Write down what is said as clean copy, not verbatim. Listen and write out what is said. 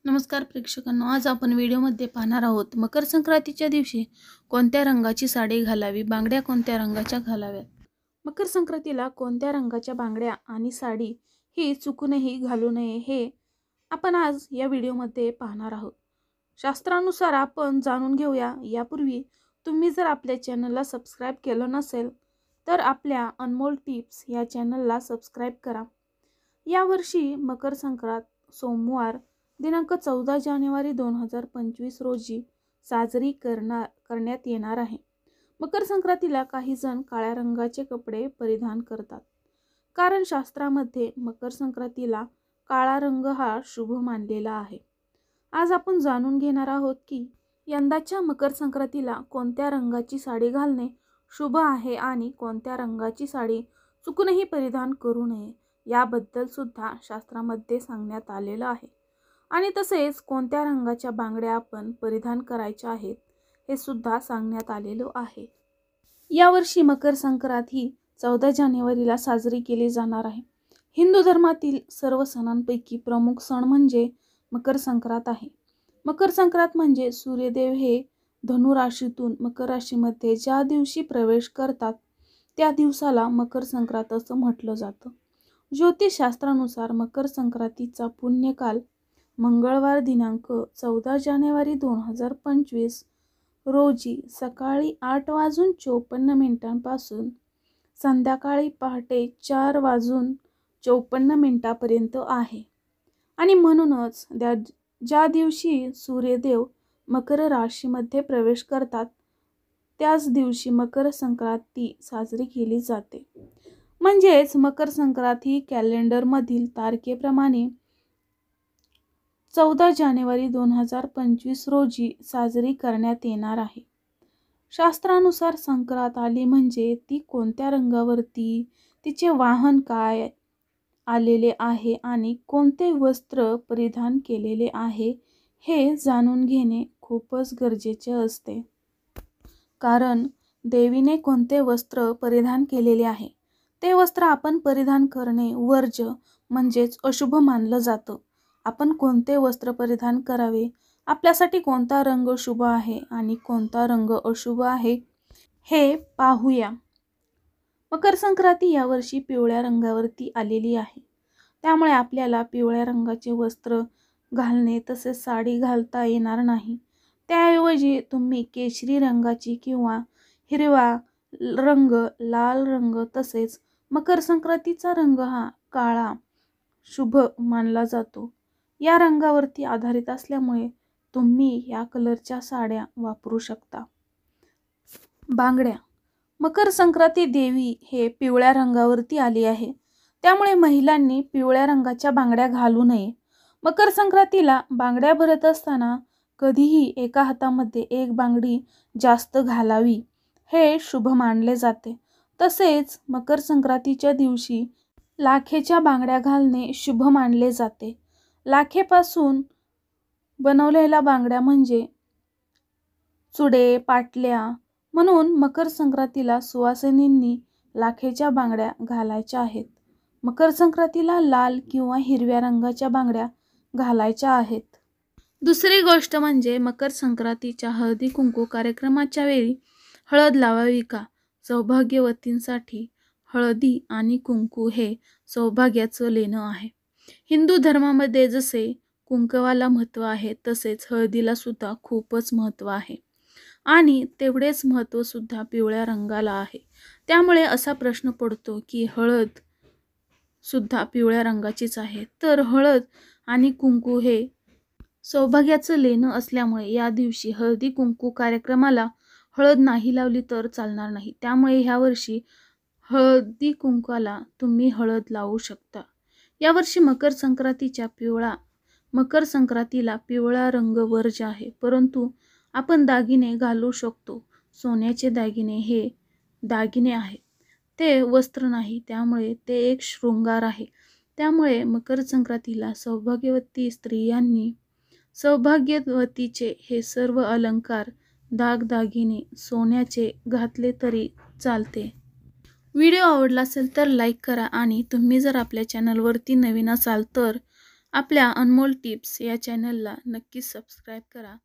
नमस्कार प्रेक्षकांनो, आज आपण व्हिडिओमध्ये पाहणार आहोत मकर संक्रांतीच्या दिवशी कोणत्या रंगाची साडी घालावी, बांगड्या कोणत्या रंगाच्या घालाव्यात. मकर संक्रांतीला कोणत्या रंगाच्या बांगड्या आणि साडी ही चुकूनही घालू नये हे आपण आज या व्हिडिओमध्ये पाहणार आहोत. शास्त्रानुसार आपण जाणून घेऊया. यापूर्वी तुम्ही जर आपल्या चॅनलला सबस्क्राईब केलं नसेल तर आपल्या अनमोल टिप्स या चॅनलला सबस्क्राईब करा. यावर्षी मकर संक्रांत सोमवार दिनांक 14 जानेवारी 2025 रोजी साजरी करण्यात येणार आहे. मकर संक्रांतीला काही जण काळ्या रंगाचे कपडे परिधान करतात, कारण शास्त्रामध्ये मकर संक्रांतीला काळा रंग हा शुभ मानलेला आहे. आज आपण जाणून घेणार आहोत की यंदाच्या मकर संक्रांतीला कोणत्या रंगाची साडी घालणे शुभ आहे आणि कोणत्या रंगाची साडी चुकूनही परिधान करू नये याबद्दल सुद्धा शास्त्रामध्ये सांगण्यात आलेलं आहे. आणि तसेच कोणत्या रंगाच्या बांगड्या आपण परिधान करायच्या आहेत हे सुद्धा सांगण्यात आलेलं आहे. यावर्षी मकर संक्रांत ही 14 जानेवारीला साजरी केली जाणार आहे. हिंदू धर्मातील सर्व सणांपैकी प्रमुख सण म्हणजे मकर संक्रांत आहे. मकर संक्रांत म्हणजे सूर्यदेव हे धनु राशीतून मकर राशीमध्ये ज्या दिवशी प्रवेश करतात त्या दिवसाला मकर संक्रांत असं म्हटलं जातं. ज्योतिषशास्त्रानुसार मकर संक्रांतीचा पुण्यकाल मंगळवार दिनांक 14 जानेवारी 2025 रोजी सकाळी 8:54 संध्याकाळी पहाटे 4:54 आहे. आणि म्हणूनच ज्या दिवशी सूर्यदेव मकर राशीमध्ये प्रवेश करतात त्याच दिवशी मकर संक्रांती साजरी केली जाते. म्हणजेच मकर संक्रांत ही कॅलेंडरमधील तारखेप्रमाणे 14 जानेवारी 2025 रोजी साजरी करण्यात येणार आहे. शास्त्रानुसार संक्रांत आली म्हणजे ती कोणत्या रंगावरती, तिचे वाहन काय आलेले आहे आणि कोणते वस्त्र परिधान केलेले आहे हे जाणून घेणे खूपच गरजेचे असते. कारण देवीने कोणते वस्त्र परिधान केलेले आहे ते वस्त्र आपण परिधान करणे वर्ज्य म्हणजेच अशुभ मानलं जातं. आपण कोणते वस्त्र परिधान करावे, आपल्यासाठी कोणता रंग शुभ आहे आणि कोणता रंग अशुभ आहे हे पाहूया. मकर संक्रांती यावर्षी पिवळ्या रंगावरती आलेली आहे, त्यामुळे आपल्याला पिवळ्या रंगाचे वस्त्र घालणे तसेच साडी घालता येणार नाही. त्याऐवजी तुम्ही केशरी रंगाची किंवा हिरवा रंग, लाल रंग तसेच मकर संक्रांतीचा रंग हा काळा शुभ मानला जातो. या रंगावरती आधारित असल्यामुळे तुम्ही या कलरच्या साड्या वापरू शकता. बांगड्या. मकर संक्रांती देवी हे पिवळ्या रंगावरती आली आहे, त्यामुळे महिलांनी पिवळ्या रंगाच्या बांगड्या घालू नये. मकर संक्रांतीला बांगड्या भरत असताना कधीही एका हातामध्ये एक बांगडी जास्त घालावी हे शुभ मानले जाते. तसेच मकर संक्रांतीच्या दिवशी लाखेच्या बांगड्या घालणे शुभ मानले जाते. लाखेपासून बनवलेल्या बांगड्या म्हणजे चुडे, पाटल्या, म्हणून मकर संक्रांतीला सुवासिनींनी लाखेच्या बांगड्या घालायच्या आहेत. मकर संक्रांतीला लाल किंवा हिरव्या रंगाच्या बांगड्या घालायच्या आहेत. दुसरी गोष्ट म्हणजे मकर संक्रांतीच्या हळदी कुंकू कार्यक्रमाच्या वेळी हळद लावावी का? सौभाग्यवतींसाठी हळदी आणि कुंकू हे सौभाग्याचं लेणं आहे. हिंदू धर्मामध्ये जसे कुंकवाला महत्त्व आहे तसेच हळदीला सुद्धा खूपच महत्त्व आहे आणि तेवढेच महत्त्व सुद्धा पिवळ्या रंगाला आहे. त्यामुळे असा प्रश्न पडतो की हळद सुद्धा पिवळ्या रंगाचीच आहे, तर हळद आणि कुंकू हे सौभाग्याचं लेणं असल्यामुळे या दिवशी हळदी कुंकू कार्यक्रमाला हळद नाही लावली तर चालणार नाही. त्यामुळे ह्या वर्षी हळदी कुंकाला तुम्ही हळद लावू शकता. यावर्षी मकर संक्रांतीला पिवळा रंग वर्ज्य आहे, परंतु आपण दागिने घालू शकतो. सोन्याचे दागिने हे दागिने आहेत, ते वस्त्र नाही, त्यामुळे ते एक शृंगार आहे. त्यामुळे मकर संक्रांतीला सौभाग्यवती स्त्रियांनी सौभाग्यवतीचे हे सर्व अलंकार दागदागिने सोन्याचे घातले तरी चालते. व्हिडिओ आवडला असेल तर लाईक करा आणि तुम्ही जर आपल्या चॅनलवरती नवीन असाल तर आपल्या अनमोल टिप्स या चॅनलला नक्कीच सबस्क्राईब करा